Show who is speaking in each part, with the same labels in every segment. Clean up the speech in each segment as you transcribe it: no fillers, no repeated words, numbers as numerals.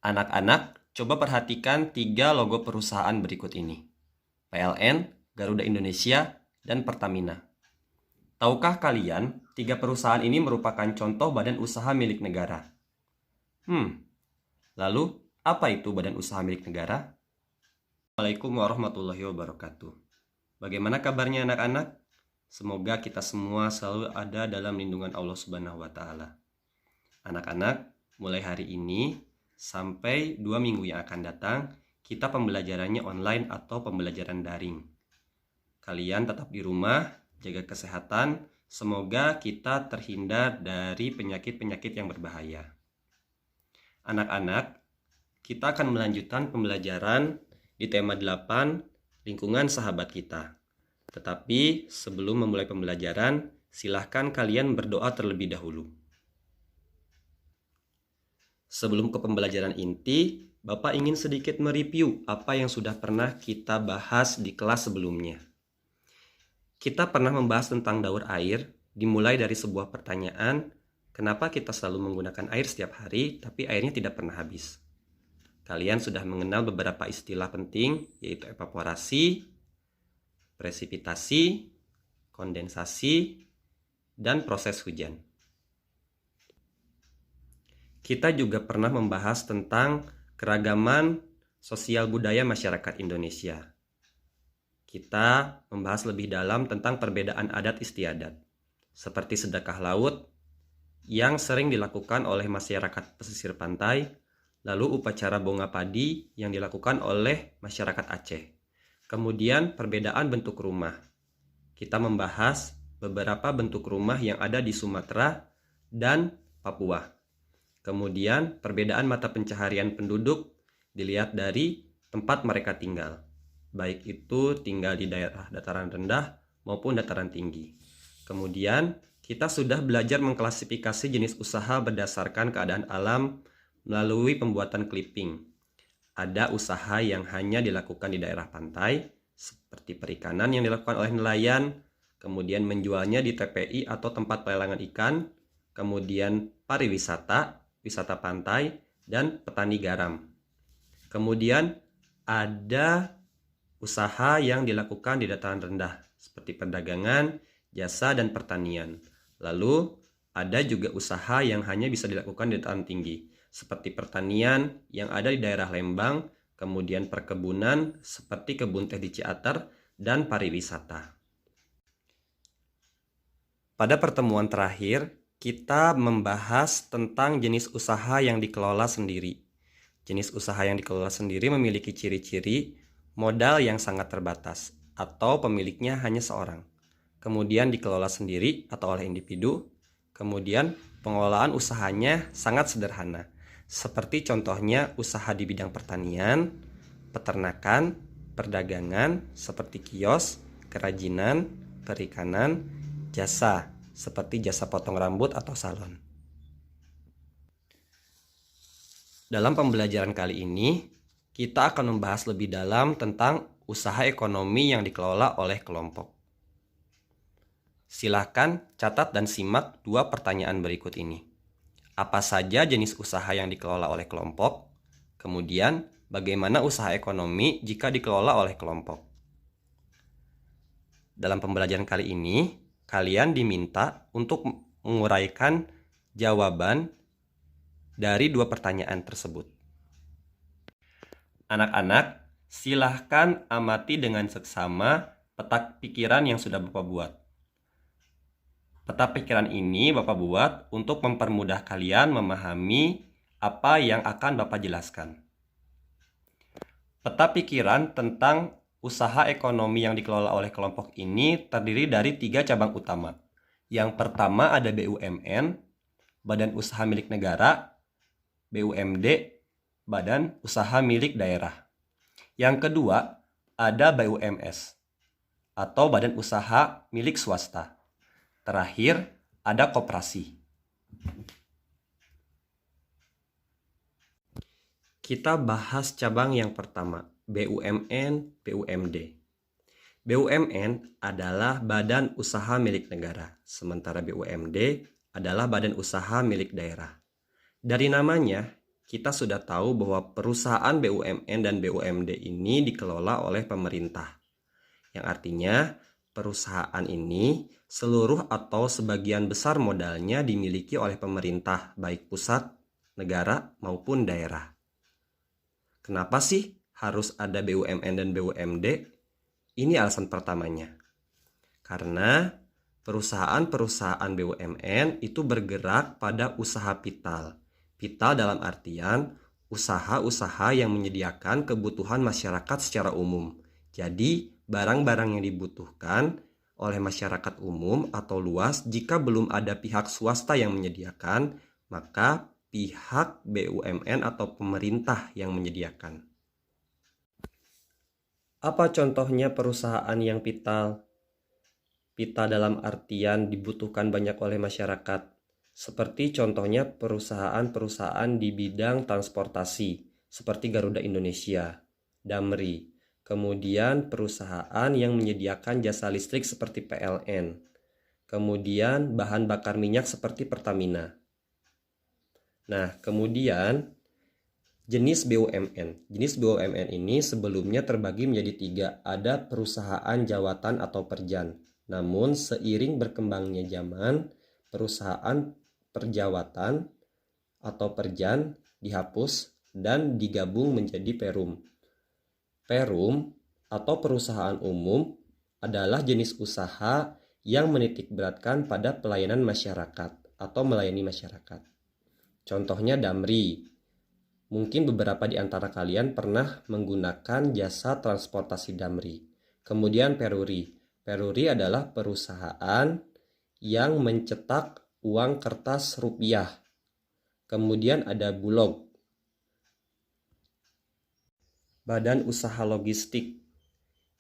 Speaker 1: Anak-anak, coba perhatikan 3 logo perusahaan berikut ini. PLN, Garuda Indonesia, dan Pertamina. Tahukah kalian, 3 perusahaan ini merupakan contoh badan usaha milik negara? Lalu, apa itu badan usaha milik negara? Assalamualaikum warahmatullahi wabarakatuh. Bagaimana kabarnya anak-anak? Semoga kita semua selalu ada dalam lindungan Allah Subhanahu wa Ta'ala. Anak-anak, mulai hari ini sampai 2 minggu yang akan datang, kita pembelajarannya online atau pembelajaran daring. Kalian tetap di rumah, jaga kesehatan, semoga kita terhindar dari penyakit-penyakit yang berbahaya. Anak-anak, kita akan melanjutkan pembelajaran di tema 8, lingkungan sahabat kita. Tetapi sebelum memulai pembelajaran, silahkan kalian berdoa terlebih dahulu. Sebelum ke pembelajaran inti, Bapak ingin sedikit mereview apa yang sudah pernah kita bahas di kelas sebelumnya. Kita pernah membahas tentang daur air, dimulai dari sebuah pertanyaan, kenapa kita selalu menggunakan air setiap hari, tapi airnya tidak pernah habis. Kalian sudah mengenal beberapa istilah penting, yaitu evaporasi, presipitasi, kondensasi, dan proses hujan. Kita juga pernah membahas tentang keragaman sosial budaya masyarakat Indonesia. Kita membahas lebih dalam tentang perbedaan adat istiadat, seperti sedekah laut yang sering dilakukan oleh masyarakat pesisir pantai, lalu upacara bonga padi yang dilakukan oleh masyarakat Aceh. Kemudian perbedaan bentuk rumah. Kita membahas beberapa bentuk rumah yang ada di Sumatera dan Papua. Kemudian perbedaan mata pencaharian penduduk dilihat dari tempat mereka tinggal, baik itu tinggal di daerah dataran rendah maupun dataran tinggi. Kemudian kita sudah belajar mengklasifikasi jenis usaha berdasarkan keadaan alam melalui pembuatan clipping. Ada usaha yang hanya dilakukan di daerah pantai, seperti perikanan yang dilakukan oleh nelayan, kemudian menjualnya di TPI atau tempat pelelangan ikan, kemudian pariwisata, wisata pantai, dan petani garam. Kemudian ada usaha yang dilakukan di dataran rendah, seperti perdagangan, jasa, dan pertanian. Lalu ada juga usaha yang hanya bisa dilakukan di dataran tinggi, seperti pertanian yang ada di daerah Lembang, kemudian perkebunan seperti kebun teh di Ciater, dan pariwisata. Pada pertemuan terakhir, kita membahas tentang jenis usaha yang dikelola sendiri. Jenis usaha yang dikelola sendiri memiliki ciri-ciri modal yang sangat terbatas atau pemiliknya hanya seorang. Kemudian dikelola sendiri atau oleh individu. Kemudian pengelolaan usahanya sangat sederhana. Seperti contohnya usaha di bidang pertanian, peternakan, perdagangan seperti kios, kerajinan, perikanan, jasa seperti jasa potong rambut atau salon. Dalam pembelajaran kali ini, kita akan membahas lebih dalam tentang usaha ekonomi yang dikelola oleh kelompok. Silahkan catat dan simak 2 pertanyaan berikut ini. Apa saja jenis usaha yang dikelola oleh kelompok? Kemudian, bagaimana usaha ekonomi jika dikelola oleh kelompok? Dalam pembelajaran kali ini, kalian diminta untuk menguraikan jawaban dari 2 pertanyaan tersebut. Anak-anak, silahkan amati dengan seksama peta pikiran yang sudah Bapak buat. Peta pikiran ini Bapak buat untuk mempermudah kalian memahami apa yang akan Bapak jelaskan. Peta pikiran tentang usaha ekonomi yang dikelola oleh kelompok ini terdiri dari 3 cabang utama. Yang pertama ada BUMN, Badan Usaha Milik Negara, BUMD, Badan Usaha Milik Daerah. Yang kedua ada BUMS, atau Badan Usaha Milik Swasta. Terakhir ada koperasi. Kita bahas cabang yang pertama, BUMN, BUMD. BUMN adalah badan usaha milik negara, sementara BUMD adalah badan usaha milik daerah. Dari namanya, kita sudah tahu bahwa perusahaan BUMN dan BUMD ini dikelola oleh pemerintah. Yang artinya perusahaan ini seluruh atau sebagian besar modalnya dimiliki oleh pemerintah, baik pusat, negara, maupun daerah. Kenapa sih harus ada BUMN dan BUMD? Ini alasan pertamanya. Karena perusahaan-perusahaan BUMN itu bergerak pada usaha vital. Vital dalam artian usaha-usaha yang menyediakan kebutuhan masyarakat secara umum. Jadi, barang-barang yang dibutuhkan oleh masyarakat umum atau luas, jika belum ada pihak swasta yang menyediakan, maka pihak BUMN atau pemerintah yang menyediakan. Apa contohnya perusahaan yang vital? Vital dalam artian dibutuhkan banyak oleh masyarakat. Seperti contohnya perusahaan-perusahaan di bidang transportasi, seperti Garuda Indonesia, Damri. Kemudian perusahaan yang menyediakan jasa listrik seperti PLN. Kemudian bahan bakar minyak seperti Pertamina. Nah, kemudian jenis BUMN. Jenis BUMN ini sebelumnya terbagi menjadi 3. Ada perusahaan jawatan atau perjan. Namun seiring berkembangnya zaman, perusahaan perjawatan atau perjan dihapus dan digabung menjadi perum. Perum atau perusahaan umum adalah jenis usaha yang menitikberatkan pada pelayanan masyarakat atau melayani masyarakat. Contohnya Damri. Mungkin beberapa di antara kalian pernah menggunakan jasa transportasi Damri. Kemudian Peruri. Peruri adalah perusahaan yang mencetak uang kertas rupiah. Kemudian ada Bulog, badan usaha logistik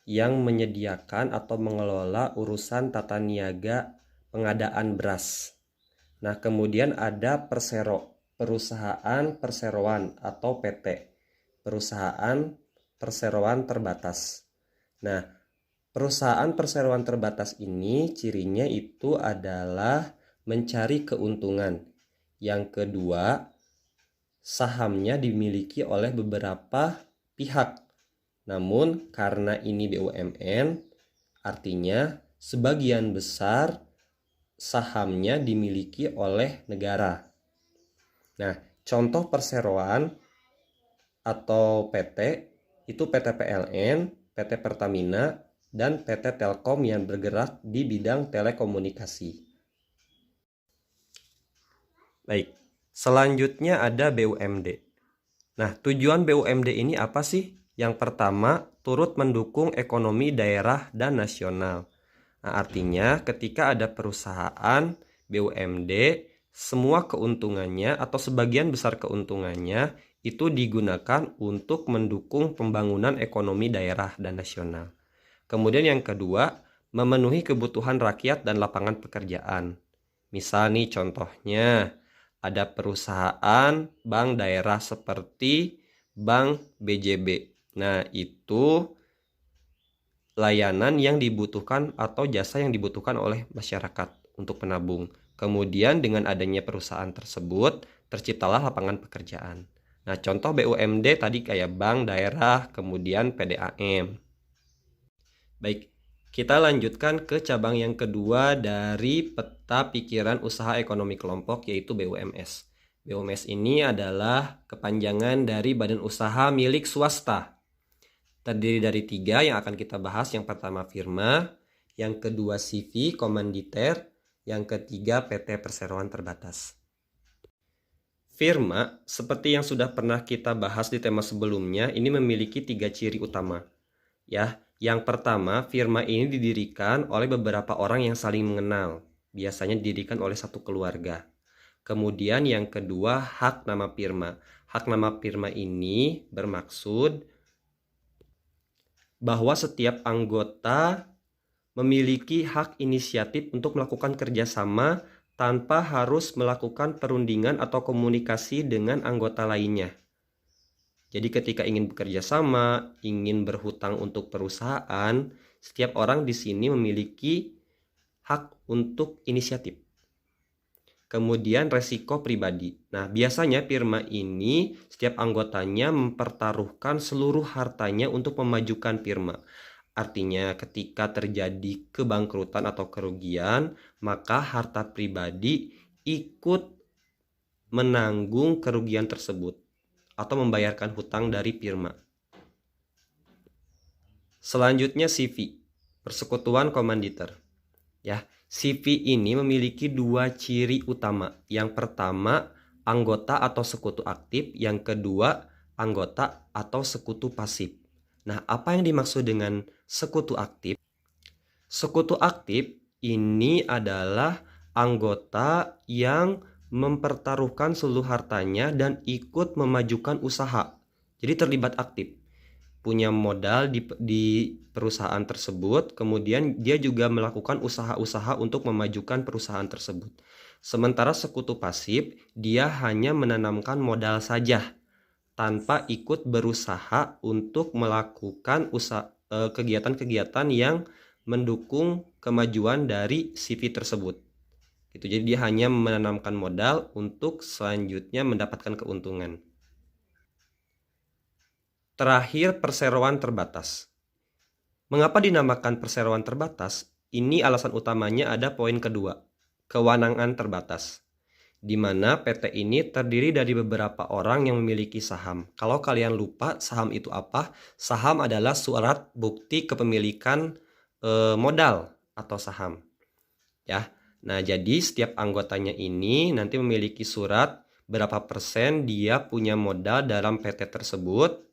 Speaker 1: yang menyediakan atau mengelola urusan tata niaga pengadaan beras. Nah, kemudian ada Persero, perusahaan perseroan atau PT, perusahaan perseroan terbatas. Nah, perusahaan perseroan terbatas ini cirinya itu adalah mencari keuntungan. Yang kedua, sahamnya dimiliki oleh beberapa pihak. Namun karena ini BUMN, artinya sebagian besar sahamnya dimiliki oleh negara. Nah, contoh perseroan atau PT itu PT PLN, PT Pertamina, dan PT Telkom yang bergerak di bidang telekomunikasi. Baik, selanjutnya ada BUMD. Nah, tujuan BUMD ini apa sih? Yang pertama, turut mendukung ekonomi daerah dan nasional. Nah, artinya ketika ada perusahaan BUMD, semua keuntungannya atau sebagian besar keuntungannya itu digunakan untuk mendukung pembangunan ekonomi daerah dan nasional. Kemudian yang kedua, memenuhi kebutuhan rakyat dan lapangan pekerjaan. Misal nih contohnya, ada perusahaan bank daerah seperti Bank BJB. Nah, itu layanan yang dibutuhkan atau jasa yang dibutuhkan oleh masyarakat untuk penabung. Kemudian dengan adanya perusahaan tersebut, terciptalah lapangan pekerjaan. Nah, contoh BUMD tadi kayak bank daerah, kemudian PDAM. Baik, kita lanjutkan ke cabang yang kedua dari peta pikiran usaha ekonomi kelompok, yaitu BUMS. BUMS ini adalah kepanjangan dari badan usaha milik swasta. Terdiri dari 3 yang akan kita bahas. Yang pertama firma, yang kedua CV, komanditer, yang ketiga PT Perseroan Terbatas. Firma, seperti yang sudah pernah kita bahas di tema sebelumnya, ini memiliki 3 ciri utama. Ya, yang pertama, firma ini didirikan oleh beberapa orang yang saling mengenal. Biasanya didirikan oleh satu keluarga. Kemudian yang kedua, hak nama firma. Hak nama firma ini bermaksud bahwa setiap anggota memiliki hak inisiatif untuk melakukan kerjasama tanpa harus melakukan perundingan atau komunikasi dengan anggota lainnya. Jadi ketika ingin bekerja sama, ingin berhutang untuk perusahaan, setiap orang di sini memiliki hak untuk inisiatif. Kemudian resiko pribadi. Nah, biasanya firma ini setiap anggotanya mempertaruhkan seluruh hartanya untuk memajukan firma. Artinya ketika terjadi kebangkrutan atau kerugian, maka harta pribadi ikut menanggung kerugian tersebut atau membayarkan hutang dari firma. Selanjutnya CV, persekutuan komanditer. Ya, CV ini memiliki dua ciri utama. Yang pertama, anggota atau sekutu aktif. Yang kedua, anggota atau sekutu pasif. Nah, apa yang dimaksud dengan sekutu aktif? Sekutu aktif ini adalah anggota yang mempertaruhkan seluruh hartanya dan ikut memajukan usaha. Jadi terlibat aktif. Punya modal di perusahaan tersebut, kemudian dia juga melakukan usaha-usaha untuk memajukan perusahaan tersebut. Sementara sekutu pasif, dia hanya menanamkan modal saja tanpa ikut berusaha untuk melakukan kegiatan-kegiatan yang mendukung kemajuan dari CV tersebut. Gitu. Jadi dia hanya menanamkan modal untuk selanjutnya mendapatkan keuntungan. Terakhir, perseroan terbatas. Mengapa dinamakan perseroan terbatas? Ini alasan utamanya ada poin kedua, kewenangan terbatas, di mana PT ini terdiri dari beberapa orang yang memiliki saham. Kalau kalian lupa saham itu apa? Saham adalah surat bukti kepemilikan modal atau saham. Ya. Nah, jadi setiap anggotanya ini nanti memiliki surat berapa persen dia punya modal dalam PT tersebut.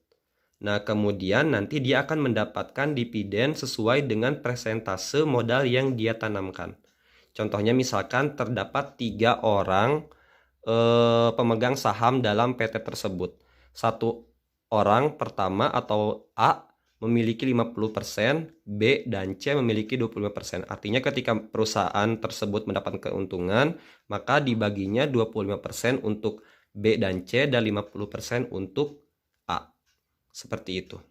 Speaker 1: Nah, kemudian nanti dia akan mendapatkan dividen sesuai dengan persentase modal yang dia tanamkan. Contohnya misalkan terdapat 3 orang pemegang saham dalam PT tersebut. Satu orang pertama atau A memiliki 50%, B dan C memiliki 25%. Artinya ketika perusahaan tersebut mendapat keuntungan, maka dibaginya 25% untuk B dan C dan 50% untuk A. Seperti itu.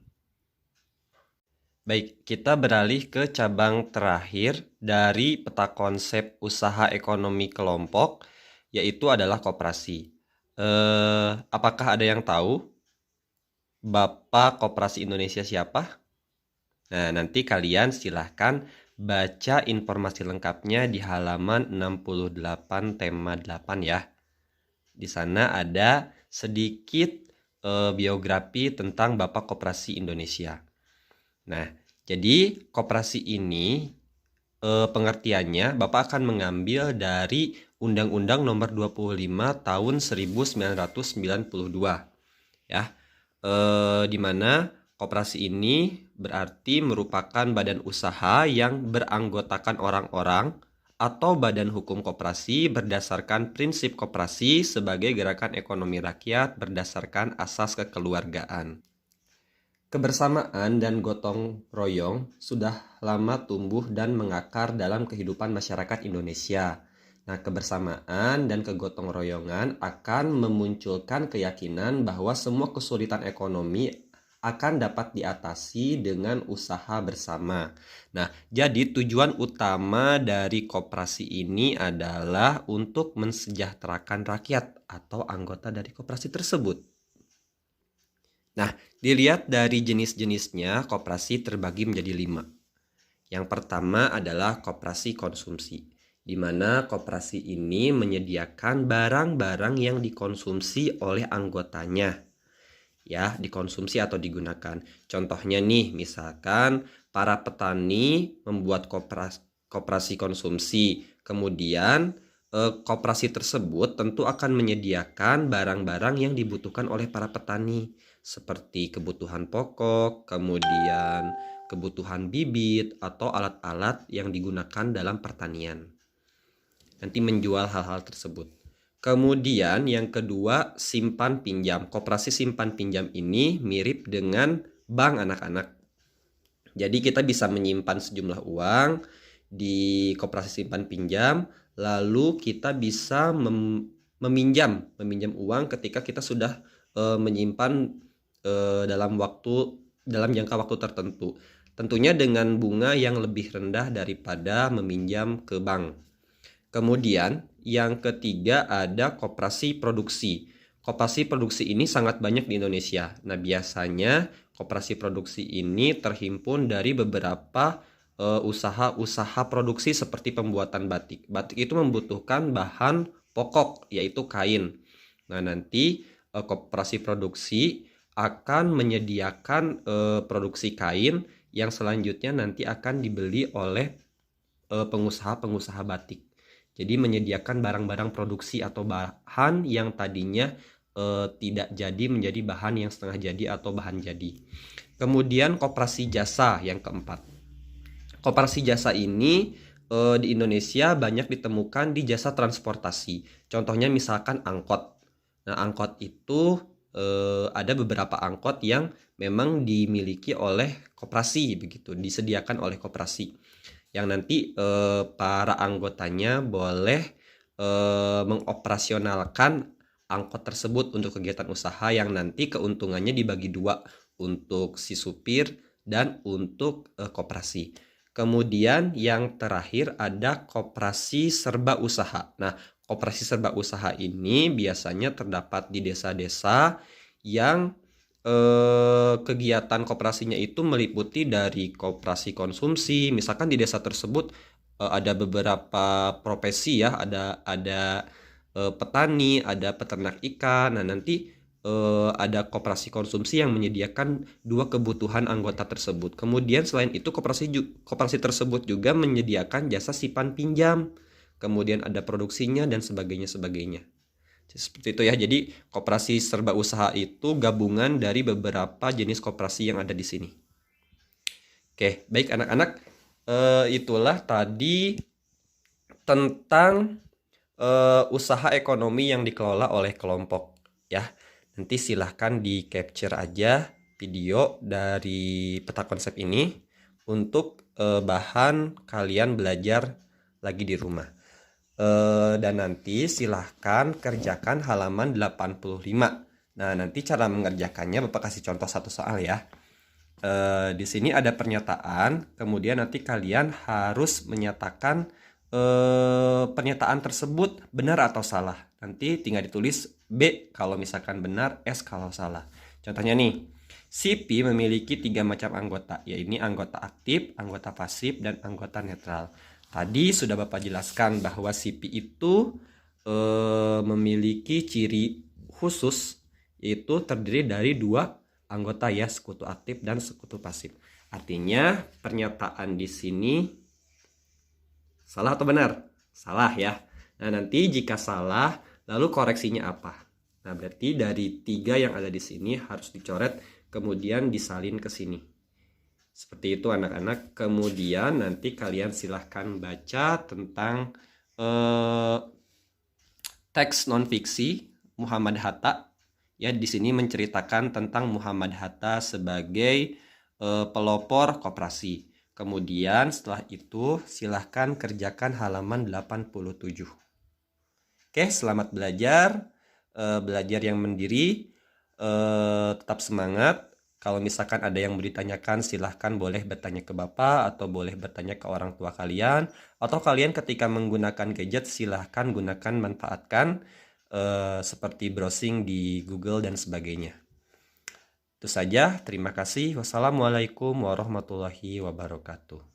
Speaker 1: Baik, kita beralih ke cabang terakhir dari peta konsep usaha ekonomi kelompok, yaitu adalah koperasi. Apakah ada yang tahu Bapak Koperasi Indonesia siapa? Nah, nanti kalian silahkan baca informasi lengkapnya di halaman 68 tema 8 ya. Di sana ada sedikit biografi tentang Bapak Koperasi Indonesia. Nah, jadi koperasi ini pengertiannya Bapak akan mengambil dari Undang-Undang Nomor 25 Tahun 1992 ya. Di mana koperasi ini berarti merupakan badan usaha yang beranggotakan orang-orang atau badan hukum koperasi berdasarkan prinsip koperasi sebagai gerakan ekonomi rakyat berdasarkan asas kekeluargaan. Kebersamaan dan gotong royong sudah lama tumbuh dan mengakar dalam kehidupan masyarakat Indonesia. Nah, kebersamaan dan kegotong royongan akan memunculkan keyakinan bahwa semua kesulitan ekonomi akan dapat diatasi dengan usaha bersama. Nah, jadi tujuan utama dari koperasi ini adalah untuk mensejahterakan rakyat atau anggota dari koperasi tersebut. Nah, dilihat dari jenis-jenisnya, koperasi terbagi menjadi 5. Yang pertama adalah koperasi konsumsi, di mana koperasi ini menyediakan barang-barang yang dikonsumsi oleh anggotanya. Ya, dikonsumsi atau digunakan. Contohnya nih, misalkan para petani membuat koperasi konsumsi. Kemudian koperasi tersebut tentu akan menyediakan barang-barang yang dibutuhkan oleh para petani, seperti kebutuhan pokok, kemudian kebutuhan bibit atau alat-alat yang digunakan dalam pertanian. Nanti menjual hal-hal tersebut. Kemudian yang kedua, simpan pinjam. Koperasi simpan pinjam ini mirip dengan bank anak-anak. Jadi kita bisa menyimpan sejumlah uang di koperasi simpan pinjam, lalu kita bisa meminjam uang ketika kita sudah menyimpan dalam jangka waktu tertentu. Tentunya dengan bunga yang lebih rendah daripada meminjam ke bank. Kemudian yang ketiga ada koperasi produksi. Koperasi produksi ini sangat banyak di Indonesia. Nah, biasanya koperasi produksi ini terhimpun dari beberapa usaha-usaha produksi seperti pembuatan batik. Batik itu membutuhkan bahan pokok yaitu kain. Nah, nanti koperasi produksi akan menyediakan produksi kain yang selanjutnya nanti akan dibeli oleh pengusaha-pengusaha batik. Jadi menyediakan barang-barang produksi atau bahan yang tadinya tidak jadi menjadi bahan yang setengah jadi atau bahan jadi. Kemudian koperasi jasa yang keempat. Koperasi jasa ini di Indonesia banyak ditemukan di jasa transportasi. Contohnya misalkan angkot. Nah, angkot itu ada beberapa angkot yang memang dimiliki oleh koperasi begitu, disediakan oleh koperasi. Yang nanti para anggotanya boleh mengoperasionalkan angkot tersebut untuk kegiatan usaha yang nanti keuntungannya dibagi dua untuk si supir dan untuk koperasi. Kemudian yang terakhir ada koperasi serba usaha. Nah, koperasi serba usaha ini biasanya terdapat di desa-desa yang kegiatan koperasinya itu meliputi dari koperasi konsumsi. Misalkan di desa tersebut ada beberapa profesi ya, ada petani, ada peternak ikan. Nah, nanti ada koperasi konsumsi yang menyediakan dua kebutuhan anggota tersebut. Kemudian selain itu koperasi tersebut juga menyediakan jasa simpan pinjam. Kemudian ada produksinya dan sebagainya. Seperti itu ya. Jadi koperasi serba usaha itu gabungan dari beberapa jenis koperasi yang ada di sini. Oke, baik anak-anak, itulah tadi tentang usaha ekonomi yang dikelola oleh kelompok ya. Nanti silahkan di capture aja video dari peta konsep ini untuk bahan kalian belajar lagi di rumah. Dan nanti silahkan kerjakan halaman 85. Nah, nanti cara mengerjakannya Bapak kasih contoh satu soal ya. Di sini ada pernyataan, kemudian nanti kalian harus menyatakan pernyataan tersebut benar atau salah. Nanti tinggal ditulis B kalau misalkan benar, S kalau salah. Contohnya nih, si Pi memiliki 3 macam anggota, yaitu anggota aktif, anggota pasif, dan anggota netral. Tadi sudah Bapak jelaskan bahwa si Pi itu memiliki ciri khusus, yaitu terdiri dari 2 anggota ya, sekutu aktif dan sekutu pasif. Artinya pernyataan di sini salah atau benar? Salah ya. Nah, nanti jika salah, lalu koreksinya apa? Nah, berarti dari 3 yang ada di sini harus dicoret, kemudian disalin ke sini. Seperti itu anak-anak. Kemudian nanti kalian silahkan baca tentang teks non-fiksi Muhammad Hatta. Ya, di sini menceritakan tentang Muhammad Hatta sebagai pelopor koperasi. Kemudian setelah itu silahkan kerjakan halaman 87. Oke, selamat belajar. Belajar yang mandiri. Tetap semangat. Kalau misalkan ada yang mau ditanyakan, silahkan boleh bertanya ke Bapak atau boleh bertanya ke orang tua kalian. Atau kalian ketika menggunakan gadget, silahkan manfaatkan seperti browsing di Google dan sebagainya. Itu saja, terima kasih. Wassalamualaikum warahmatullahi wabarakatuh.